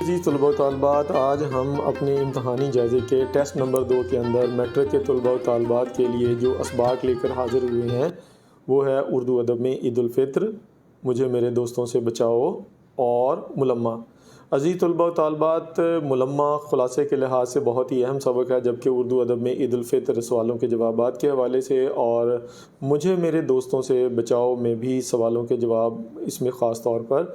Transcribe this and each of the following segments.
عزیز طلباء و طالبات، آج ہم اپنے امتحانی جائزے کے ٹیسٹ نمبر 2 کے اندر میٹرک کے طلباء و طالبات کے لیے جو اسباق لے کر حاضر ہوئے ہیں وہ ہے اردو ادب میں عید الفطر، مجھے میرے دوستوں سے بچاؤ اور ملمہ۔ عزیز طلباء و طالبات، ملمہ خلاصے کے لحاظ سے بہت ہی اہم سبق ہے، جبکہ اردو ادب میں عید الفطر سوالوں کے جوابات کے حوالے سے اور مجھے میرے دوستوں سے بچاؤ میں بھی سوالوں کے جواب اس میں خاص طور پر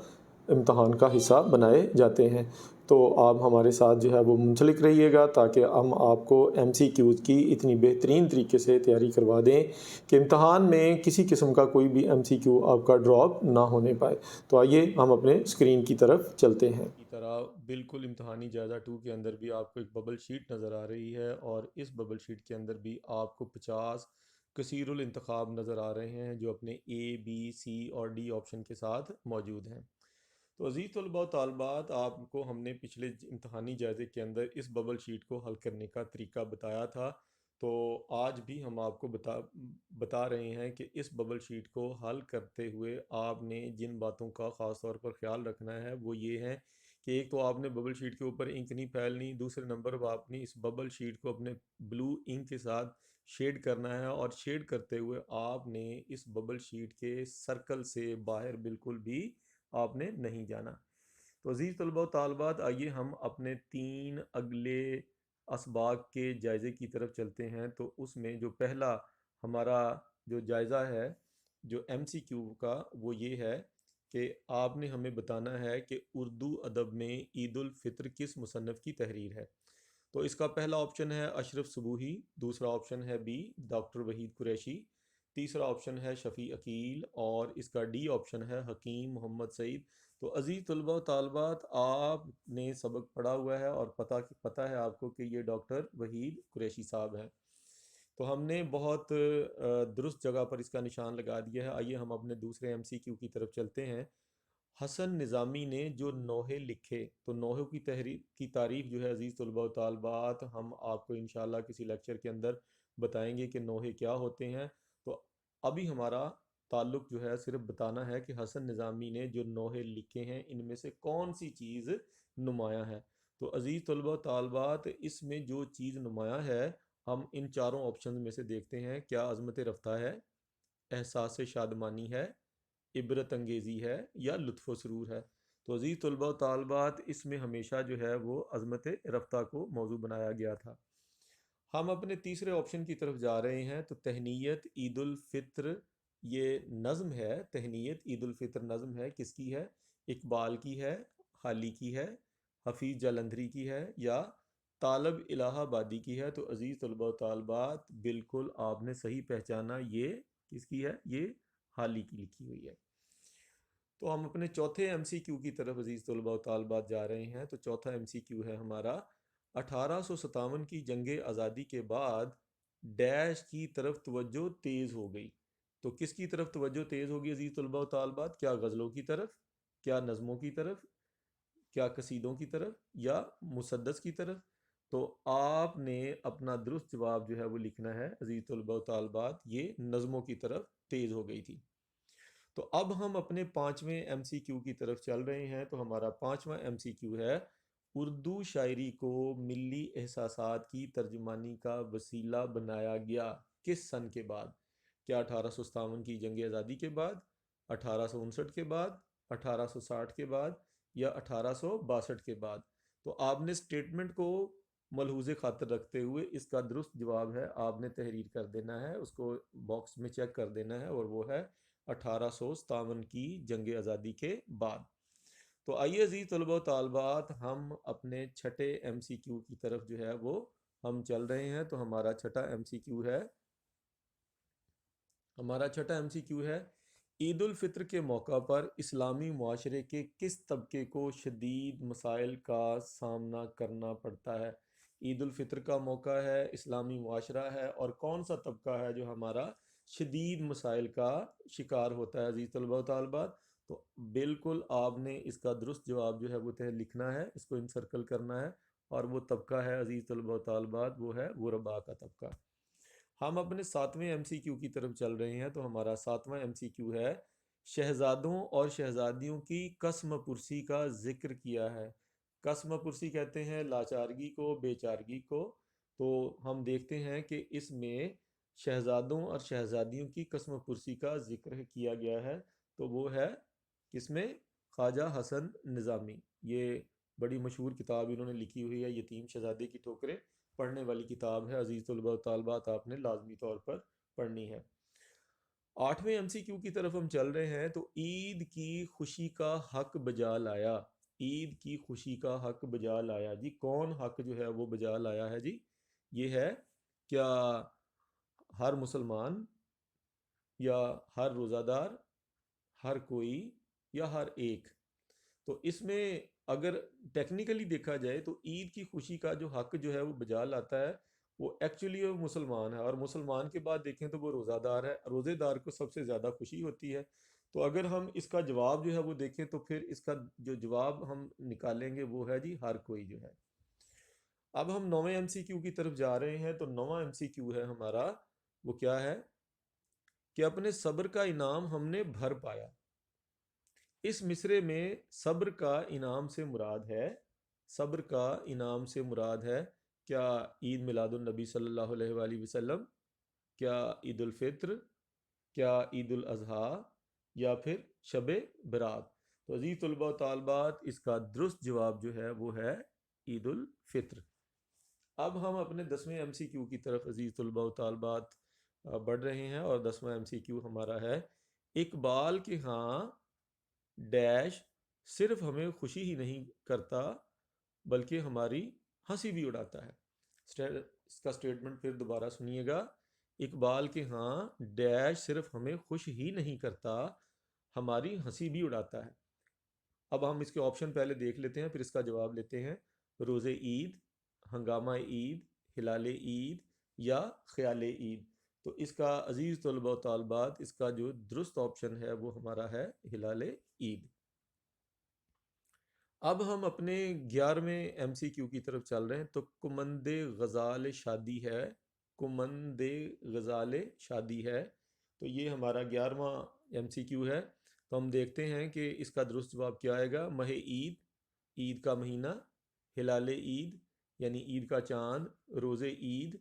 امتحان کا حصہ بنائے جاتے ہیں۔ تو آپ ہمارے ساتھ جو ہے وہ منسلک رہیے گا تاکہ ہم آپ کو ایم سی کیوز کی اتنی بہترین طریقے سے تیاری کروا دیں کہ امتحان میں کسی قسم کا کوئی بھی ایم سی کیو آپ کا ڈراپ نہ ہونے پائے۔ تو آئیے ہم اپنے اسکرین کی طرف چلتے ہیں۔ کی طرح بالکل امتحانی جائزہ 2 کے اندر بھی آپ کو ایک ببل شیٹ نظر آ رہی ہے، اور اس ببل شیٹ کے اندر بھی آپ کو 50 کثیر الانتخاب نظر آ رہے ہیں جو اپنے اے، بی، سی اور ڈی آپشن کے ساتھ موجود ہیں۔ تو عزیز طلباء و طالبات، آپ کو ہم نے پچھلے امتحانی جائزے کے اندر اس ببل شیٹ کو حل کرنے کا طریقہ بتایا تھا، تو آج بھی ہم آپ کو بتا رہے ہیں کہ اس ببل شیٹ کو حل کرتے ہوئے آپ نے جن باتوں کا خاص طور پر خیال رکھنا ہے وہ یہ ہے کہ ایک تو آپ نے ببل شیٹ کے اوپر انک نہیں پھیلنی، دوسرے نمبر پر آپ نے اس ببل شیٹ کو اپنے بلو انک کے ساتھ شیڈ کرنا ہے، اور شیڈ کرتے ہوئے آپ نے اس ببل شیٹ کے سرکل سے باہر بالکل بھی آپ نے نہیں جانا۔ تو عزیز طلباء و طالبات، آئیے ہم اپنے 3 اگلے اسباق کے جائزے کی طرف چلتے ہیں۔ تو اس میں جو پہلا ہمارا جو جائزہ ہے جو ایم سی کیو کا، وہ یہ ہے کہ آپ نے ہمیں بتانا ہے کہ اردو ادب میں عید الفطر کس مصنف کی تحریر ہے۔ تو اس کا پہلا آپشن ہے اشرف صبوحی، دوسرا آپشن ہے بی ڈاکٹر وحید قریشی، تیسرا آپشن ہے شفیع عقیل، اور اس کا ڈی آپشن ہے حکیم محمد سعید۔ تو عزیز طلباء و طالبات، آپ نے سبق پڑھا ہوا ہے اور پتہ ہے آپ کو کہ یہ ڈاکٹر وحید قریشی صاحب ہیں، تو ہم نے بہت درست جگہ پر اس کا نشان لگا دیا ہے۔ آئیے ہم اپنے دوسرے ایم سی کیو کی طرف چلتے ہیں۔ حسن نظامی نے جو نوحے لکھے، تو نوحوں کی تعریف جو ہے عزیز طلباء و طالبات، ہم آپ کو انشاءاللہ کسی لیکچر کے اندر بتائیں گے کہ نوحے کیا ہوتے ہیں۔ تو ابھی ہمارا تعلق جو ہے صرف بتانا ہے کہ حسن نظامی نے جو نوحے لکھے ہیں ان میں سے کون سی چیز نمایاں ہے۔ تو عزیز طلباء و طالبات، اس میں جو چیز نمایاں ہے ہم ان چاروں آپشنز میں سے دیکھتے ہیں۔ کیا عظمت رفتہ ہے، احساس شادمانی ہے، عبرت انگیزی ہے، یا لطف و سرور ہے؟ تو عزیز طلباء و طالبات، اس میں ہمیشہ جو ہے وہ عظمت رفتہ کو موضوع بنایا گیا تھا۔ ہم اپنے تیسرے آپشن کی طرف جا رہے ہیں۔ تو تہنیت عید الفطر یہ نظم ہے، تہنیت عید الفطر نظم ہے، کس کی ہے؟ اقبال کی ہے، حالی کی ہے، حفیظ جالندھری کی ہے، یا طالب الہ آبادی کی ہے؟ تو عزیز طلباء و طالبات، بالکل آپ نے صحیح پہچانا، یہ کس کی ہے؟ یہ حالی کی لکھی ہوئی ہے۔ تو ہم اپنے چوتھے ایم سی کیو کی طرف عزیز طلباء و طالبات جا رہے ہیں۔ تو چوتھا ایم سی کیو ہے ہمارا، 1857 کی جنگ آزادی کے بعد ڈیش کی طرف توجہ تیز ہو گئی۔ تو کس کی طرف توجہ تیز ہوگی عزیز طلباء و طالبات؟ کیا غزلوں کی طرف، کیا نظموں کی طرف، کیا قصیدوں کی طرف، یا مسدس کی طرف؟ تو آپ نے اپنا درست جواب جو ہے وہ لکھنا ہے عزیز طلباء و طالبات، یہ نظموں کی طرف تیز ہو گئی تھی۔ تو اب ہم اپنے 5ویں ایم سی کیو کی طرف چل رہے ہیں۔ تو ہمارا 5واں ایم سی کیو ہے، اردو شاعری کو ملی احساسات کی ترجمانی کا وسیلہ بنایا گیا کس سن کے بعد؟ کیا 1857 کی جنگ آزادی کے بعد، 1859 کے بعد، 1860 کے بعد، یا 1862 کے بعد؟ تو آپ نے اسٹیٹمنٹ کو ملحوظ خاطر رکھتے ہوئے اس کا درست جواب ہے آپ نے تحریر کر دینا ہے، اس کو باکس میں چیک کر دینا ہے، اور وہ ہے 1857 کی جنگ آزادی کے بعد۔ تو آئیے عزیز طلباء و طالبات، ہم اپنے چھٹے ایم سی کیو کی طرف جو ہے وہ ہم چل رہے ہیں۔ تو ہمارا چھٹا ایم سی کیو ہے، عید الفطر کے موقع پر اسلامی معاشرے کے کس طبقے کو شدید مسائل کا سامنا کرنا پڑتا ہے؟ عید الفطر کا موقع ہے، اسلامی معاشرہ ہے، اور کون سا طبقہ ہے جو ہمارا شدید مسائل کا شکار ہوتا ہے عزیز طلباء و طالبات؟ تو بالکل آپ نے اس کا درست جواب جو ہے وہ لکھنا ہے، اس کو انسرکل کرنا ہے، اور وہ طبقہ ہے عزیز طلباء و طالبات، وہ ہے غرباء کا طبقہ۔ ہم اپنے 7ویں ایم سی کیو کی طرف چل رہے ہیں۔ تو ہمارا 7واں ایم سی کیو ہے، شہزادوں اور شہزادیوں کی قسم پرسی کا ذکر کیا ہے قسم پرسی کہتے ہیں لاچارگی کو، بے چارگی کو۔ تو ہم دیکھتے ہیں کہ اس میں شہزادوں اور شہزادیوں کی قسم پرسی کا ذکر کیا گیا ہے، تو وہ ہے کس میں؟ خواجہ حسن نظامی۔ یہ بڑی مشہور کتاب انہوں نے لکھی ہوئی ہے، یتیم شہزادے کی ٹھوکریں، پڑھنے والی کتاب ہے، عزیز طلباء و طالبات آپ نے لازمی طور پر پڑھنی ہے۔ 8ویں ایم سی کیو کی طرف ہم چل رہے ہیں۔ تو عید کی خوشی کا حق بجا لایا، عید کی خوشی کا حق بجا لایا، جی کون حق جو ہے وہ بجا لایا ہے؟ جی یہ ہے کیا ہر مسلمان یا ہر روزہ دار، ہر کوئی یا ہر ایک؟ تو اس میں اگر ٹیکنیکلی دیکھا جائے تو عید کی خوشی کا جو حق جو ہے وہ بجا لاتا ہے وہ ایکچولی وہ مسلمان ہے، اور مسلمان کے بعد دیکھیں تو وہ روزہ دار ہے، روزے دار کو سب سے زیادہ خوشی ہوتی ہے۔ تو اگر ہم اس کا جواب جو ہے وہ دیکھیں تو پھر اس کا جو جواب ہم نکالیں گے وہ ہے جی ہر کوئی جو ہے۔ اب ہم 9ویں ایم سی کیو کی طرف جا رہے ہیں۔ تو 9واں ایم سی کیو ہے ہمارا، وہ کیا ہے کہ اپنے صبر کا انعام ہم نے بھر پایا۔ اس مصرے میں صبر کا انعام سے مراد ہے، صبر کا انعام سے مراد ہے کیا عید میلاد النبی صلی اللہ علیہ وآلہ وسلم، کیا عید الفطر، کیا عید الاضحیٰ، یا پھر شب برات؟ تو عزیز طلباء و طالبات اس کا درست جواب جو ہے وہ ہے عید الفطر۔ اب ہم اپنے 10ویں ایم سی کیو کی طرف عزیز طلباء و طالبات بڑھ رہے ہیں، اور 10واں ایم سی کیو ہمارا ہے اقبال کے ہاں ڈیش صرف ہمیں خوشی ہی نہیں کرتا بلکہ ہماری ہنسی بھی اڑاتا ہے۔ اس کا سٹیٹمنٹ پھر دوبارہ سنیے گا، اقبال کے ہاں ڈیش صرف ہمیں خوش ہی نہیں کرتا ہماری ہنسی بھی اڑاتا ہے۔ اب ہم اس کے آپشن پہلے دیکھ لیتے ہیں پھر اس کا جواب لیتے ہیں۔ روز عید، ہنگامہ عید، ہلال عید، یا خیال عید؟ تو اس کا عزیز طلباء و طالبات اس کا جو درست آپشن ہے وہ ہمارا ہے ہلال عید۔ اب ہم اپنے 11ویں ایم سی کیو کی طرف چل رہے ہیں۔ تو کمند غزال شادی ہے، کمند غزال شادی ہے، تو یہ ہمارا 11واں ایم سی کیو ہے۔ تو ہم دیکھتے ہیں کہ اس کا درست جواب کیا آئے گا۔ ماہ عید، عید کا مہینہ، ہلال عید یعنی عید کا چاند، روز عید،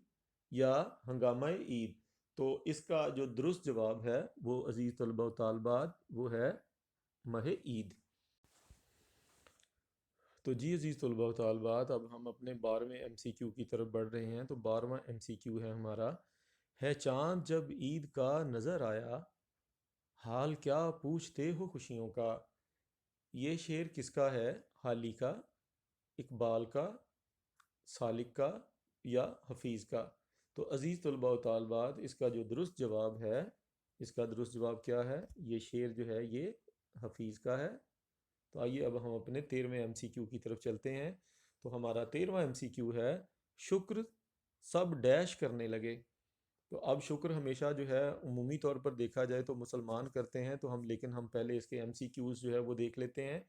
یا ہنگامہ عید؟ تو اس کا جو درست جواب ہے وہ عزیز طلباء و طالبات وہ ہے ماہ عید۔ تو جی عزیز طلباء و طالبات اب ہم اپنے 12ویں ایم سی کیو کی طرف بڑھ رہے ہیں۔ تو 12واں ایم سی کیو ہے ہمارا، ہے چاند جب عید کا نظر آیا، حال کیا پوچھتے ہو خوشیوں کا؟ یہ شعر کس کا ہے؟ حالی کا، اقبال کا، سالک کا، یا حفیظ کا؟ تو عزیز طلباء و طالبات اس کا جو درست جواب ہے، اس کا درست جواب کیا ہے؟ یہ شعر جو ہے یہ حفیظ کا ہے۔ تو آئیے اب ہم اپنے 13ویں ایم سی کیو کی طرف چلتے ہیں۔ تو ہمارا 13واں ایم سی کیو ہے شکر سب ڈیش کرنے لگے۔ تو اب شکر ہمیشہ جو ہے عمومی طور پر دیکھا جائے تو مسلمان کرتے ہیں، تو لیکن ہم پہلے اس کے ایم سی کیوز جو ہے وہ دیکھ لیتے ہیں۔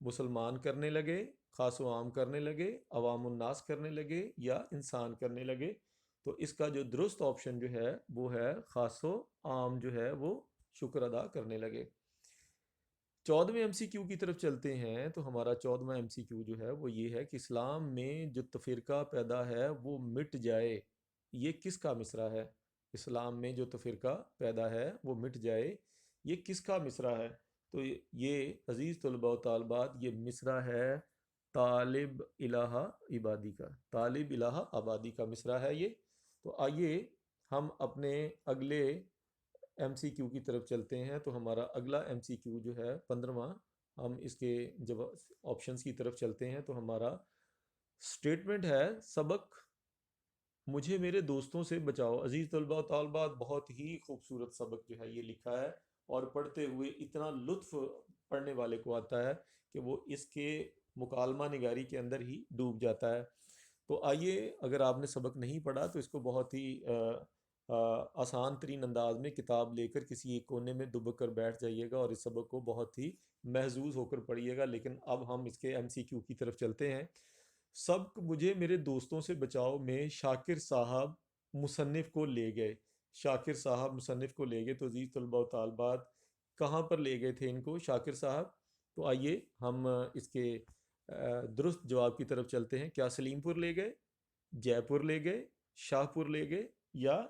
مسلمان کرنے لگے، خاص و عام کرنے لگے، عوام الناس کرنے لگے، یا انسان کرنے لگے؟ تو اس کا جو درست آپشن جو ہے وہ ہے خاص و عام جو ہے وہ شکر ادا کرنے لگے۔ 14ویں ایم سی کیو کی طرف چلتے ہیں۔ تو ہمارا 14واں ایم سی کیو جو ہے وہ یہ ہے کہ اسلام میں جو تفرقہ پیدا ہے وہ مٹ جائے، یہ کس کا مصرع ہے؟ اسلام میں جو تفرقہ پیدا ہے وہ مٹ جائے، یہ کس کا مصرع ہے؟ تو یہ عزیز طلباء و طالبات یہ مصرع ہے طالب الہ عبادی کا، طالب الہ آبادی کا مصرع ہے یہ۔ تو آئیے ہم اپنے اگلے ایم سی کیو کی طرف چلتے ہیں۔ تو ہمارا اگلا ایم سی کیو جو ہے 15واں، ہم اس کے جب آپشنز کی طرف چلتے ہیں تو ہمارا سٹیٹمنٹ ہے سبق مجھے میرے دوستوں سے بچاؤ۔ عزیز طلباء و طالبات بہت ہی خوبصورت سبق جو ہے یہ لکھا ہے، اور پڑھتے ہوئے اتنا لطف پڑھنے والے کو آتا ہے کہ وہ اس کے مکالمہ نگاری کے اندر ہی ڈوب جاتا ہے۔ تو آئیے اگر آپ نے سبق نہیں پڑھا تو اس کو بہت ہی آسان ترین انداز میں کتاب لے کر کسی ایک کونے میں دبک کر بیٹھ جائیے گا اور اس سبق کو بہت ہی محظوظ ہو کر پڑھیے گا۔ لیکن اب ہم اس کے ایم سی کیو کی طرف چلتے ہیں۔ سبق مجھے میرے دوستوں سے بچاؤ میں شاکر صاحب مصنف کو لے گئے، شاکر صاحب مصنف کو لے گئے۔ تو عزیز طلباء و طالبات کہاں پر لے گئے تھے ان کو شاکر صاحب؟ تو آئیے ہم اس کے درست جواب کی طرف چلتے ہیں. کیا سلیم پور لے گئے, جے پور لے گئے, شاہ پور لے گئے یا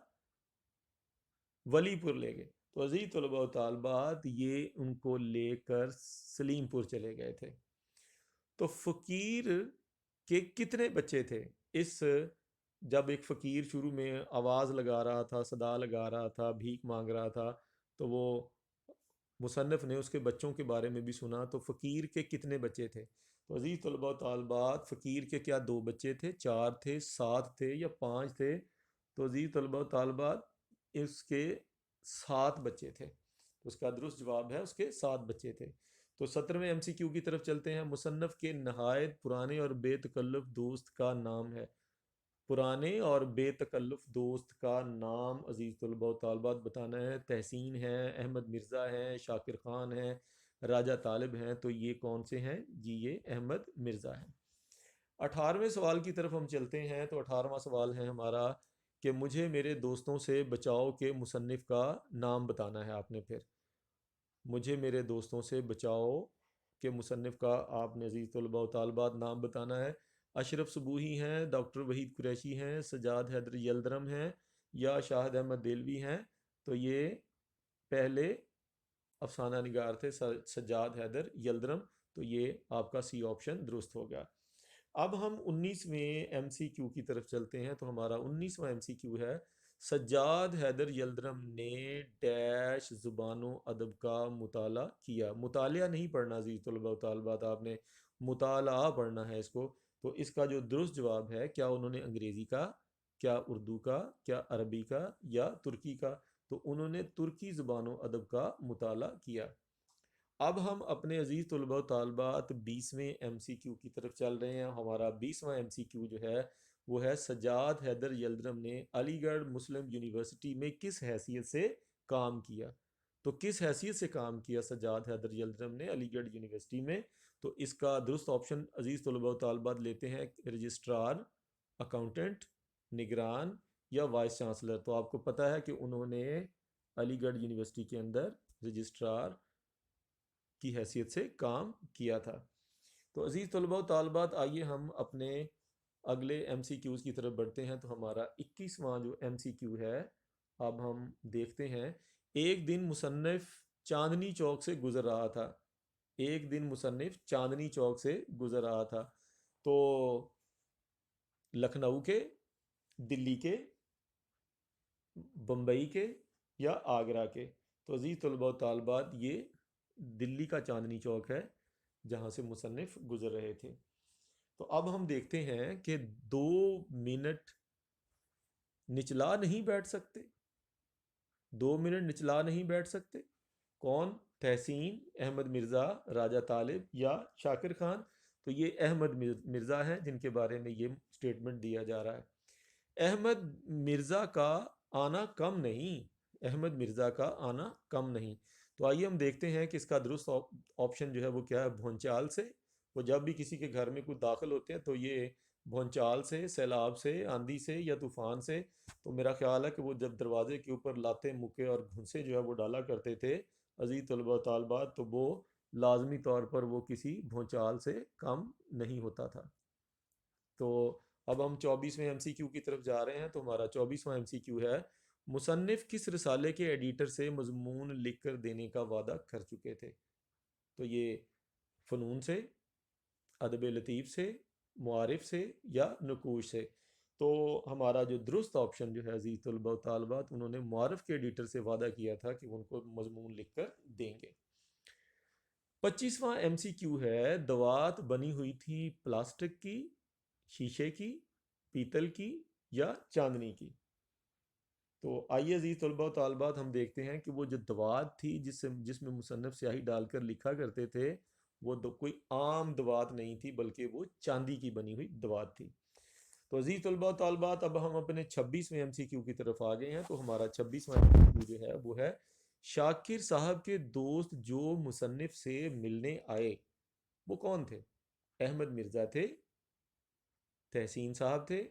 ولی پور لے گئے؟ تو عزیز طلباء و طالبات یہ ان کو لے کر سلیم پور چلے گئے تھے. تو فقیر کے کتنے بچے تھے؟ اس جب ایک فقیر شروع میں آواز لگا رہا تھا, صدا لگا رہا تھا, بھیک مانگ رہا تھا, تو وہ مصنف نے اس کے بچوں کے بارے میں بھی سنا. تو فقیر کے کتنے بچے تھے؟ تو عزیز طلباء و طالبات فقیر کے کیا 2 بچے تھے, 4 تھے, 7 تھے یا 5 تھے؟ تو عزیز طلباء و طالبات اس کے 7 بچے تھے. تو اس کا درست جواب ہے اس کے 7 بچے تھے. تو 17ویں ایم سی کیو کی طرف چلتے ہیں. مصنف کے نہایت پرانے اور بے تکلف دوست کا نام ہے. پرانے اور بے تکلف دوست کا نام عزیز طلباء و طالبات بتانا ہے. تحسین ہے, احمد مرزا ہیں, شاکر خان ہیں, راجہ طالب ہیں. تو یہ کون سے ہیں جی؟ یہ احمد مرزا ہیں. 18ویں سوال کی طرف ہم چلتے ہیں. تو 18واں سوال ہے ہمارا کہ مجھے میرے دوستوں سے بچاؤ کے مصنف کا نام بتانا ہے آپ نے. پھر مجھے میرے دوستوں سے بچاؤ کے مصنف کا آپ نے عزیز طلباء و طالبات نام بتانا ہے. اشرف صبوحی ہیں, ڈاکٹر وحید قریشی ہیں, سجاد حیدر یلدرم ہیں یا شاہد احمد دہلوی ہیں؟ تو یہ پہلے افسانہ نگار تھے سجاد حیدر یلدرم. تو یہ آپ کا سی آپشن درست ہو گیا. اب ہم 19ویں ایم سی کیو کی طرف چلتے ہیں. تو ہمارا 19واں ایم سی کیو ہے سجاد حیدر یلدرم نے ڈیش زبان و ادب کا مطالعہ کیا. مطالعہ نہیں پڑھنا عزیز طلباء و طالبات, آپ نے مطالعہ پڑھنا ہے اس کو. تو اس کا جو درست جواب ہے, کیا انہوں نے انگریزی کا, کیا اردو کا, کیا عربی کا یا ترکی کا؟ تو انہوں نے ترکی زبان و ادب کا مطالعہ کیا. اب ہم اپنے عزیز طلباء و طالبات 20ویں ایم سی کیو کی طرف چل رہے ہیں. ہمارا 20واں ایم سی کیو جو ہے وہ ہے سجاد حیدر یلدرم نے علی گڑھ مسلم یونیورسٹی میں کس حیثیت سے کام کیا؟ تو کس حیثیت سے کام کیا سجاد حیدر یلدرم نے علی گڑھ یونیورسٹی میں؟ تو اس کا درست آپشن عزیز طلباء و طالبات لیتے ہیں رجسٹرار, اکاؤنٹنٹ, نگران یا وائس چانسلر. تو آپ کو پتہ ہے کہ انہوں نے علی گڑھ یونیورسٹی کے اندر رجسٹرار کی حیثیت سے کام کیا تھا. تو عزیز طلباء و طالبات آئیے ہم اپنے اگلے ایم سی کیوز کی طرف بڑھتے ہیں. تو ہمارا 21واں جو ایم سی کیو ہے اب ہم دیکھتے ہیں. ایک دن مصنف چاندنی چوک سے گزر رہا تھا. ایک دن مصنف چاندنی چوک سے گزر رہا تھا. تو لکھنؤ کے, دلی کے, بمبئی کے یا آگرہ کے؟ تو عزیز طلباء و طالبات یہ دلی کا چاندنی چوک ہے جہاں سے مصنف گزر رہے تھے. تو اب ہم دیکھتے ہیں کہ 2 منٹ نچلا نہیں بیٹھ سکتے. 2 منٹ نچلا نہیں بیٹھ سکتے. کون؟ تحسین, احمد مرزا, راجہ طالب یا شاکر خان؟ تو یہ احمد مرزا ہیں جن کے بارے میں یہ سٹیٹمنٹ دیا جا رہا ہے. احمد مرزا کا آنا کم نہیں. احمد مرزا کا آنا کم نہیں. تو آئیے ہم دیکھتے ہیں کہ اس کا درست آپشن جو ہے وہ کیا ہے. بھونچال سے. وہ جب بھی کسی کے گھر میں کوئی داخل ہوتے ہیں تو یہ بھونچال سے, سیلاب سے, آندھی سے یا طوفان سے. تو میرا خیال ہے کہ وہ جب دروازے کے اوپر لاتے, مکے اور گھنسے جو ہے وہ ڈالا کرتے تھے عزیز طلباء و طالبات, تو وہ لازمی طور پر وہ کسی بھونچال سے کم نہیں ہوتا تھا. تو اب ہم 24ویں ایم سی کیو کی طرف جا رہے ہیں. تو ہمارا 24واں ایم سی کیو ہے مصنف کس رسالے کے ایڈیٹر سے مضمون لکھ کر دینے کا وعدہ کر چکے تھے؟ تو یہ فنون سے, ادب لطیف سے, معارف سے یا نقوش سے؟ تو ہمارا جو درست آپشن جو ہے عزیز طلباء و طالبات, انہوں نے معارف کے ایڈیٹر سے وعدہ کیا تھا کہ ان کو مضمون لکھ کر دیں گے. 25واں ایم سی کیو ہے دوات بنی ہوئی تھی پلاسٹک کی, شیشے کی, پیتل کی یا چاندنی کی؟ تو آئیے عزیز طلباء و طالبات ہم دیکھتے ہیں کہ وہ جو دوات تھی جس میں مصنف سیاہی ڈال کر لکھا کرتے تھے وہ کوئی عام دوات نہیں تھی بلکہ وہ چاندی کی بنی ہوئی دوات تھی. تو عزیز طلباء و طالبات اب ہم اپنے 26ویں ایم سی کیو کی طرف آ گئے ہیں. تو ہمارا 26واں ایم سی کیو جو ہے وہ ہے شاکر صاحب کے دوست جو مصنف سے ملنے آئے وہ کون تھے؟ احمد مرزا تھے, تحسین صاحب تھے,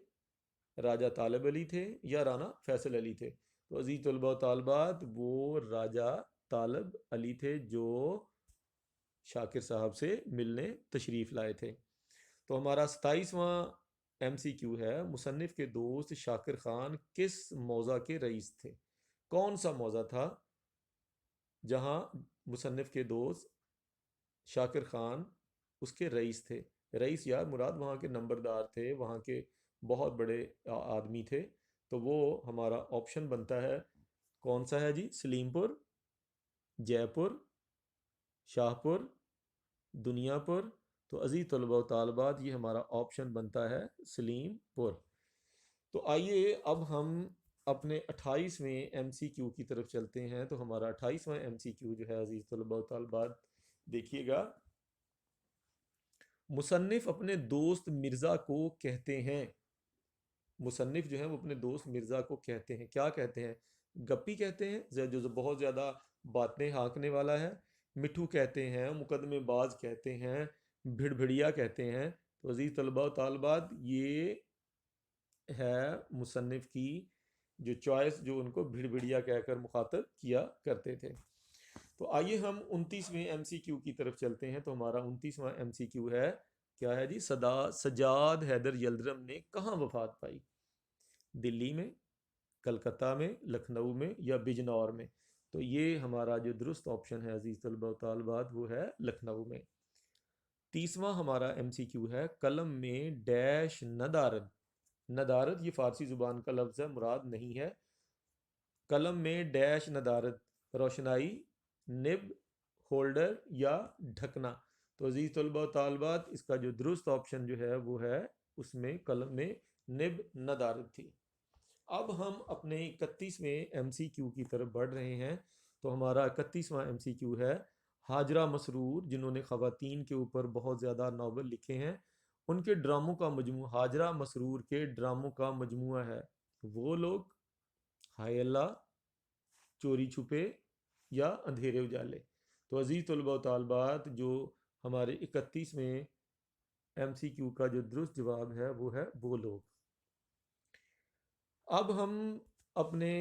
راجہ طالب علی تھے یا رانا فیصل علی تھے؟ تو عزیز طلباء و طالبات وہ راجہ طالب علی تھے جو شاکر صاحب سے ملنے تشریف لائے تھے. تو ہمارا 27واں ایم سی کیو ہے، مصنف کے دوست شاکر خان کس موضع کے رئیس تھے؟ کون سا موضع تھا جہاں مصنف کے دوست شاکر خان اس کے رئیس تھے؟ رئیس یار مراد وہاں کے نمبردار تھے، وہاں کے بہت بڑے آدمی تھے، تو وہ ہمارا آپشن بنتا ہے کون سا ہے جی؟ سلیم پور، جے پور، شاہ پور، دنیا پور۔ تو عزیز طلبہ و طالبات یہ ہمارا آپشن بنتا ہے سلیم پور۔ تو آئیے اب ہم اپنے 28ویں ایم سی کیو کی طرف چلتے ہیں۔ تو ہمارا 28واں ایم سی کیو جو ہے عزیز طلبہ و طالبات دیکھیے گا، مصنف اپنے دوست مرزا کو کہتے ہیں، مصنف جو ہے وہ اپنے دوست مرزا کو کہتے ہیں، کیا کہتے ہیں؟ گپی کہتے ہیں جو بہت زیادہ باتیں ہانکنے والا ہے، مٹھو کہتے ہیں، مقدمے باز کہتے ہیں، بھڑبھڑیا کہتے ہیں۔ تو عزیز طلبہ و طالبات یہ ہے مصنف کی جو چوائس، جو ان کو بھڑبھڑیا کہہ کر مخاطب کیا کرتے تھے۔ تو آئیے ہم 29ویں ایم سی کیو کی طرف چلتے ہیں۔ تو ہمارا 29واں ایم سی کیو ہے، کیا ہے جی؟ سجاد حیدر یلدرم نے کہاں وفات پائی؟ دلی میں، کلکتہ میں، لکھنؤ میں یا بجنور میں؟ تو یہ ہمارا جو درست آپشن ہے عزیز طلبہ و طالبات وہ ہے لکھنؤ میں۔ 30واں ہمارا ایم سی کیو ہے، قلم میں ڈیش ندارد۔ ندارد یہ فارسی زبان کا لفظ ہے، مراد نہیں ہے۔ قلم میں ڈیش ندارد، روشنائی، نب، ہولڈر یا ڈھکنا؟ تو عزیز طلبہ و طالبات اس کا جو درست آپشن جو ہے وہ ہے اس میں قلم میں نب ندارد تھی۔ اب ہم اپنے 31ویں ایم سی کیو کی طرف بڑھ رہے ہیں۔ تو ہمارا 31واں ایم سی کیو ہے، ہاجرہ مسرور جنہوں نے خواتین کے اوپر بہت زیادہ ناول لکھے ہیں، ان کے ڈراموں کا مجموعہ، ہاجرہ مسرور کے ڈراموں کا مجموعہ ہے وہ لوگ، ہائے اللہ، چوری چھپے یا اندھیرے اجالے؟ تو عزیز طلبہ و طالبات جو ہمارے 31ویں ایم سی کیو کا جو درست جواب ہے وہ ہے وہ لوگ۔ اب ہم اپنے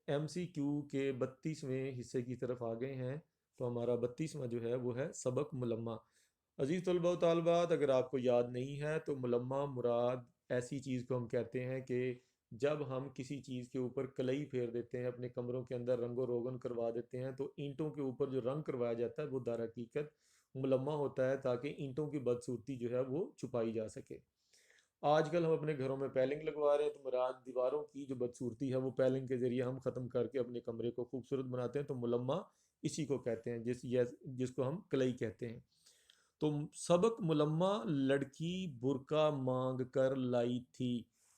ایم سی کیو کے 32ویں حصے کی طرف آ گئے ہیں۔ تو ہمارا 32واں جو ہے وہ ہے سبق ملمہ۔ عزیز طلبہ و طالبات اگر آپ کو یاد نہیں ہے تو ملمہ مراد ایسی چیز کو ہم کہتے ہیں کہ جب ہم کسی چیز کے اوپر کلئی پھیر دیتے ہیں، اپنے کمروں کے اندر رنگ و روغن کروا دیتے ہیں، تو اینٹوں کے اوپر جو رنگ کروایا جاتا ہے وہ در حقیقت ملمہ ہوتا ہے، تاکہ اینٹوں کی بدصورتی جو ہے وہ چھپائی جا سکے۔ آج کل ہم اپنے گھروں میں پیلنگ لگوا رہے ہیں، تو مراد دیواروں کی جو بدصورتی ہے وہ پیلنگ کے ذریعے ہم ختم کر کے اپنے کمرے کو خوبصورت بناتے ہیں۔ تو ملمہ اسی کو کہتے ہیں، جس کو ہم کلئی کہتے ہیں۔ تو سبق ملمہ لڑکی برقع مانگ کر لائی تھی۔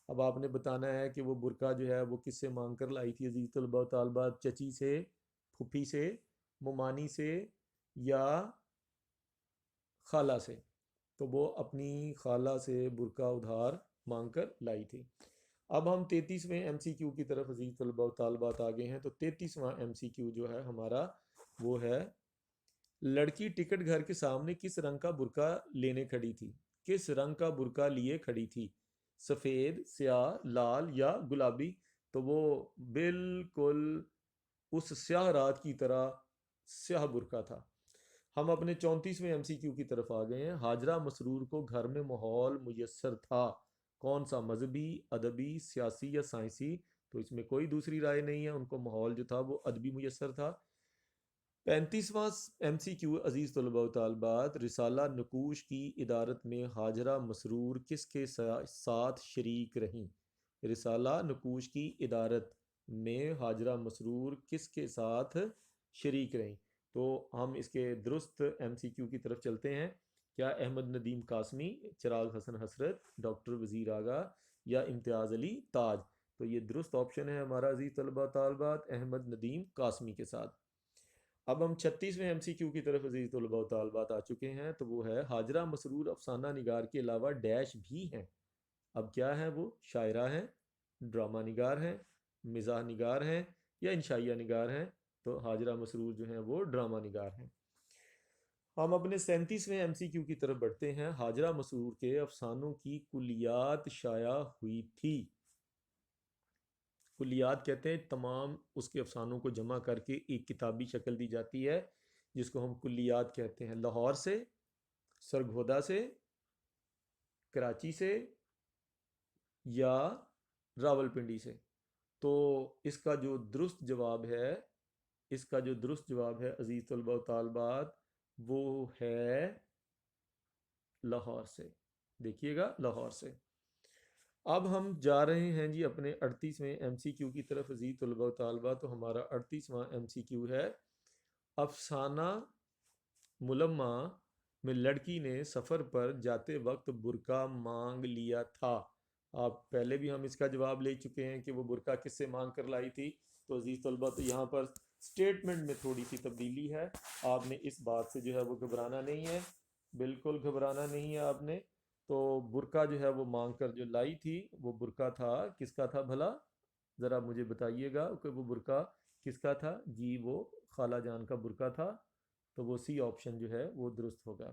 اب آپ نے بتانا ہے کہ وہ برقع جو ہے وہ کس سے مانگ کر لائی تھی عزیز طلبہ و طالبات؟ چچی سے، پھوپھی سے، ممانی سے یا خالہ سے؟ تو وہ اپنی خالہ سے برقع ادھار مانگ کر لائی تھی۔ اب ہم 33ویں ایم سی کیو کی طرف عزیز طلبہ و طالبات آگے ہیں۔ تو 33واں ایم سی کیو جو ہے ہمارا وہ ہے، لڑکی ٹکٹ گھر کے سامنے کس رنگ کا برقع لینے کھڑی تھی؟ کس رنگ کا برقع لیے کھڑی تھی؟ سفید، سیاہ، لال یا گلابی؟ تو وہ بالکل اس سیاہ رات کی طرح سیاہ برقع تھا۔ ہم اپنے 34ویں ایم سی کیو کی طرف آ گئے ہیں۔ ہاجرہ مسرور کو گھر میں ماحول میسر تھا، کون سا؟ مذہبی، ادبی، سیاسی یا سائنسی؟ تو اس میں کوئی دوسری رائے نہیں ہے، ان کو ماحول جو تھا وہ ادبی میسر تھا۔ 35واں ایم سی کیو عزیز طلبہ و طالبات، رسالہ نقوش کی ادارت میں ہاجرہ مسرور کس کے ساتھ شریک رہیں؟ رسالہ نقوش کی ادارت میں ہاجرہ مسرور کس کے ساتھ شریک رہیں؟ تو ہم اس کے درست ایم سی کیو کی طرف چلتے ہیں۔ کیا احمد ندیم قاسمی، چراغ حسن حسرت، ڈاکٹر وزیر آغا یا امتیاز علی تاج؟ تو یہ درست آپشن ہے ہمارا عزیز طلبہ طالبات، احمد ندیم قاسمی کے ساتھ۔ اب ہم 36ویں ایم سی کیو کی طرف عزیز طلبہ و طالبات آ چکے ہیں۔ تو وہ ہے، ہاجرہ مسرور افسانہ نگار کے علاوہ ڈیش بھی ہیں۔ اب کیا ہیں وہ؟ شاعرہ ہیں، ڈرامہ نگار ہیں، مزاح نگار ہیں یا انشائیہ نگار ہیں؟ تو ہاجرہ مسرور جو ہیں وہ ڈرامہ نگار ہیں۔ ہم اپنے 37ویں ایم سی کیو کی طرف بڑھتے ہیں۔ ہاجرہ مسرور کے افسانوں کی کلیات شائع ہوئی تھی۔ کلیات کہتے ہیں تمام اس کے افسانوں کو جمع کر کے ایک کتابی شکل دی جاتی ہے، جس کو ہم کلیات کہتے ہیں۔ لاہور سے، سرگودا سے، کراچی سے یا راولپنڈی سے؟ تو اس کا جو درست جواب ہے عزیز طلبہ و طالبات، وہ ہے لاہور سے۔ دیکھیے گا، لاہور سے۔ اب ہم جا رہے ہیں جی اپنے 38ویں ایم سی کیو کی طرف عزیز طلبہ و طالبات۔ تو ہمارا 38واں ایم سی کیو ہے، افسانہ ملمہ میں لڑکی نے سفر پر جاتے وقت برقع مانگ لیا تھا۔ آپ پہلے بھی ہم اس کا جواب لے چکے ہیں کہ وہ برقع کس سے مانگ کر لائی تھی۔ تو عزیز طلبہ، تو یہاں پر سٹیٹمنٹ میں تھوڑی سی تبدیلی ہے، آپ نے اس بات سے جو ہے وہ گھبرانا نہیں ہے، بالکل گھبرانا نہیں ہے آپ نے۔ تو برقع جو ہے وہ مانگ کر جو لائی تھی، وہ برقع تھا، کس کا تھا بھلا؟ ذرا مجھے بتائیے گا کہ وہ برقع کس کا تھا؟ جی وہ خالہ جان کا برقع تھا۔ تو وہ سی آپشن جو ہے وہ درست ہوگا۔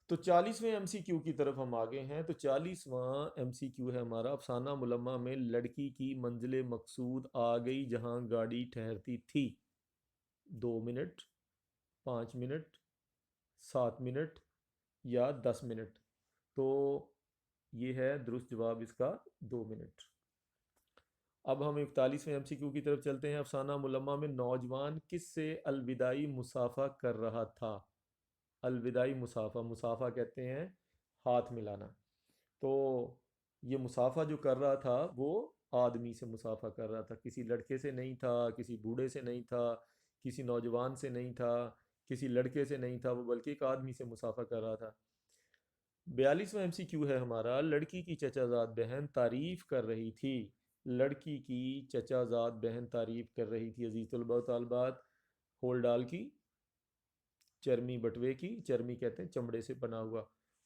تو 40ویں ایم سی کیو کی طرف ہم آگے ہیں۔ تو 40واں ایم سی کیو ہے ہمارا، افسانہ ملمہ میں لڑکی کی منزل مقصود آ گئی جہاں گاڑی ٹھہرتی تھی، 2 منٹ، 5 منٹ، 7 منٹ یا 10 منٹ؟ تو یہ ہے درست جواب اس کا 2 منٹ۔ اب ہم 41ویں ایم سی کیو کی طرف چلتے ہیں۔ افسانہ ملمہ میں نوجوان کس سے الوداعی مصافحہ کر رہا تھا؟ الوداعی مصافحہ کہتے ہیں ہاتھ ملانا۔ تو یہ مصافحہ جو کر رہا تھا وہ آدمی سے مصافحہ کر رہا تھا، کسی لڑکے سے نہیں تھا، کسی بوڑھے سے نہیں تھا، کسی نوجوان سے نہیں تھا، کسی لڑکے سے نہیں تھا، وہ بلکہ ایک آدمی سے مصافحہ کر رہا تھا۔ 42واں ایم سی کیو ہے ہمارا، لڑکی کی چچا زاد بہن تعریف کر رہی تھی۔ لڑکی کی چچا زاد بہن تعریف کر رہی تھی عزیز طلبہ و طالبات، ہول ڈال کی، چرمی بٹوے کی، چرمی کہتے ہیں چمڑے سے بنا ہوا،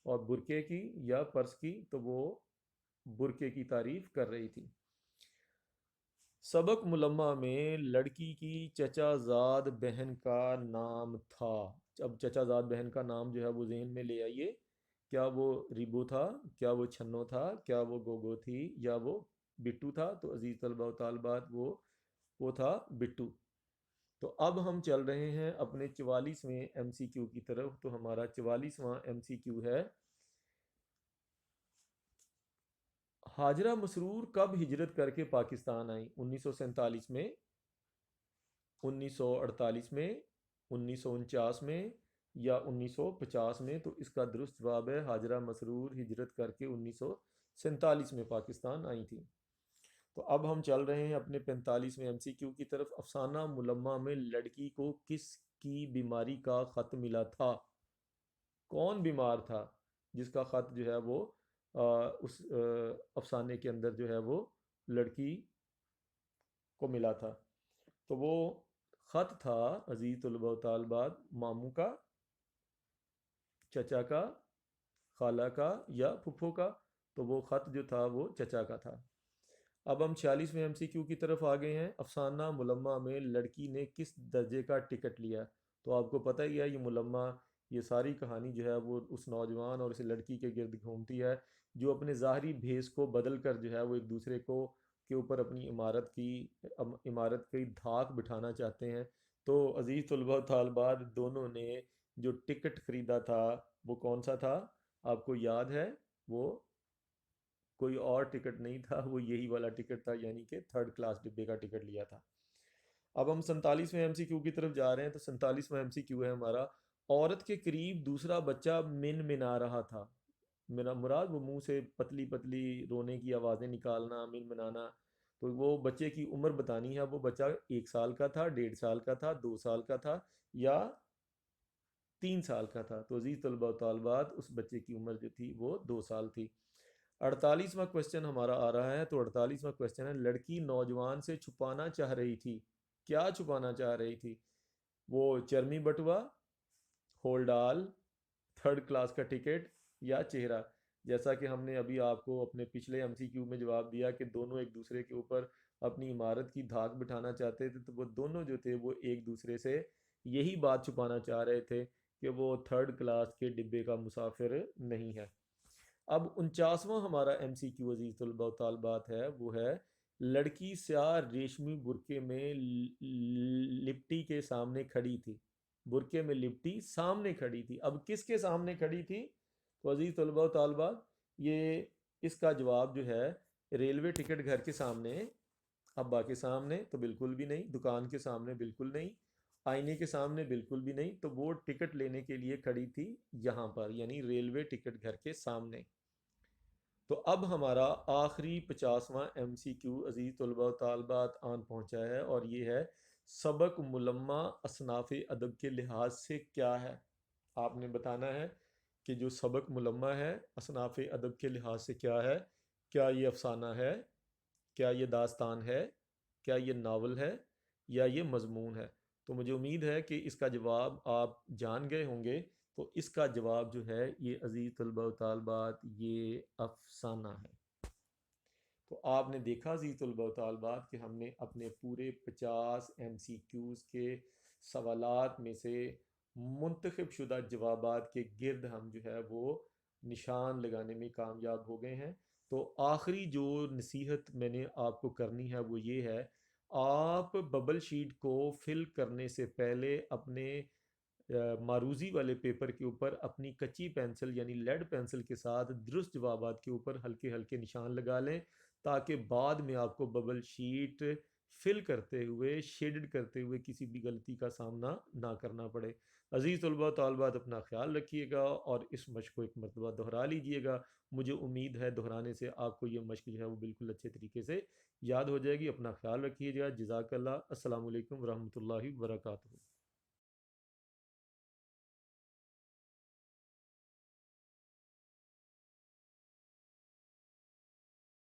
اور برقعے کی یا پرس کی، تو وہ برقعے کی تعریف کر رہی تھی۔ سبق ملمہ میں لڑکی کی چچا زاد بہن کا نام تھا۔ اب چچا زاد بہن کا نام جو ہے وہ ذہن میں لے آئیے، کیا وہ ریبو تھا، کیا وہ چھنو تھا، کیا وہ گوگو تھی، یا وہ بٹو تھا؟ تو عزیز طلبہ و طالبات وہ تھا بٹو۔ تو اب ہم چل رہے ہیں اپنے 44ویں ایم سی کیو کی طرف۔ تو ہمارا 44واں ایم سی کیو ہے، ہاجرہ مسرور کب ہجرت کر کے پاکستان آئیں؟ 1947 میں، 1948 میں، 1949 میں یا 1950 میں؟ تو اس کا درست جواب ہے ہاجرہ مسرور ہجرت کر کے 1947 میں پاکستان آئی تھی۔ تو اب ہم چل رہے ہیں اپنے 45ویں ایم سی کیو کی طرف۔ افسانہ ملمہ میں لڑکی کو کس کی بیماری کا خط ملا تھا؟ کون بیمار تھا جس کا خط جو ہے وہ اس افسانے کے اندر جو ہے وہ لڑکی کو ملا تھا؟ تو وہ خط تھا عزیز طلبہ و طالبات، ماموں کا، چچا کا، خالہ کا یا پھپھو کا؟ تو وہ خط جو تھا وہ چچا کا تھا۔ اب ہم 46ویں ایم سی کیو کی طرف آ گئے ہیں۔ افسانہ ملمہ میں لڑکی نے کس درجے کا ٹکٹ لیا؟ تو آپ کو پتہ ہی ہے یہ ملمہ، یہ ساری کہانی جو ہے وہ اس نوجوان اور اس لڑکی کے گرد گھومتی ہے جو اپنے ظاہری بھیس کو بدل کر جو ہے وہ ایک دوسرے کو کے اوپر اپنی عمارت کی دھاک بٹھانا چاہتے ہیں۔ تو عزیز طلبہ و طالبات، دونوں نے جو ٹکٹ خریدا تھا وہ کون سا تھا؟ آپ کو یاد ہے؟ وہ کوئی اور ٹکٹ نہیں تھا، وہ یہی والا ٹکٹ تھا، یعنی کہ 3rd کلاس ڈبے کا ٹکٹ لیا تھا۔ اب ہم 47ویں ایم سی کیو کی طرف جا رہے ہیں۔ تو 47واں ایم سی کیو ہے ہمارا، عورت کے قریب دوسرا بچہ منا رہا تھا۔ مراد وہ منہ سے پتلی پتلی رونے کی آوازیں نکالنا، منانا۔ تو وہ بچے کی عمر بتانی ہے، وہ بچہ 1 سال کا تھا، 1.5 سال کا تھا، 2 سال کا تھا یا 3 سال کا تھا؟ تو عزیز طلبہ و طالبات، اس بچے کی عمر جو تھی وہ 2 سال تھی۔ 48واں کویسچن ہمارا آ رہا ہے۔ تو 48واں کویسچن ہے، لڑکی نوجوان سے چھپانا چاہ رہی تھی، کیا چھپانا چاہ رہی تھی؟ وہ چرمی بٹوا، ہول ڈال، 3rd کلاس کا ٹکٹ یا چہرہ؟ جیسا کہ ہم نے ابھی آپ کو اپنے پچھلے ایم سی کیو میں جواب دیا کہ دونوں ایک دوسرے کے اوپر اپنی عمارت کی دھاک بٹھانا چاہتے تھے، تو وہ دونوں جو تھے وہ ایک دوسرے سے یہی بات چھپانا چاہ رہے تھے کہ وہ 3rd کلاس کے ڈبے کا مسافر نہیں ہے۔ اب 49واں ہمارا ایم سی کیو عزیز طلبہ و طالبات ہے، وہ ہے، لڑکی سیاہ ریشمی برقعے میں لپٹی کے سامنے کھڑی تھی۔ برقعے میں لپٹی سامنے کھڑی تھی، اب کس کے سامنے کھڑی تھی؟ تو عزیز طلباء و طالبات، یہ اس کا جواب جو ہے ریلوے ٹکٹ گھر کے سامنے، ابا کے سامنے تو بالکل بھی نہیں، دکان کے سامنے بالکل نہیں، آئینے کے سامنے بالکل بھی نہیں، تو وہ ٹکٹ لینے کے لیے کھڑی تھی یہاں پر، یعنی ریلوے ٹکٹ گھر کے سامنے۔ تو اب ہمارا آخری 50واں ایم سی کیو عزیز طلباء و طالبات آن پہنچا ہے، اور یہ ہے سبق ملمہ اصناف ادب کے لحاظ سے کیا ہے۔ آپ نے بتانا ہے کہ جو سبق ملمہ ہے اصناف ادب کے لحاظ سے کیا ہے، کیا یہ افسانہ ہے، کیا یہ داستان ہے، کیا یہ ناول ہے، یا یہ مضمون ہے۔ تو مجھے امید ہے کہ اس کا جواب آپ جان گئے ہوں گے۔ تو اس کا جواب جو ہے یہ عزیز طلباء و طالبات یہ افسانہ ہے۔ تو آپ نے دیکھا عزیز طلباء و طالبات کہ ہم نے اپنے پورے 50 ایم سی کیوز کے سوالات میں سے منتخب شدہ جوابات کے گرد ہم جو ہے وہ نشان لگانے میں کامیاب ہو گئے ہیں۔ تو آخری جو نصیحت میں نے آپ کو کرنی ہے وہ یہ ہے، آپ ببل شیٹ کو فل کرنے سے پہلے اپنے معروضی والے پیپر کے اوپر اپنی کچی پینسل یعنی لیڈ پینسل کے ساتھ درست جوابات کے اوپر ہلکے ہلکے نشان لگا لیں، تاکہ بعد میں آپ کو ببل شیٹ فل کرتے ہوئے شیڈڈ کرتے ہوئے کسی بھی غلطی کا سامنا نہ کرنا پڑے۔ عزیز طلباء و طالبات، اپنا خیال رکھیے گا اور اس مشق کو ایک مرتبہ دہرا لیجئے گا۔ مجھے امید ہے دہرانے سے آپ کو یہ مشق جو ہے وہ بالکل اچھے طریقے سے یاد ہو جائے گی۔ اپنا خیال رکھیے گا۔ جزاک اللہ۔ السلام علیکم ورحمۃ اللہ وبرکاتہ۔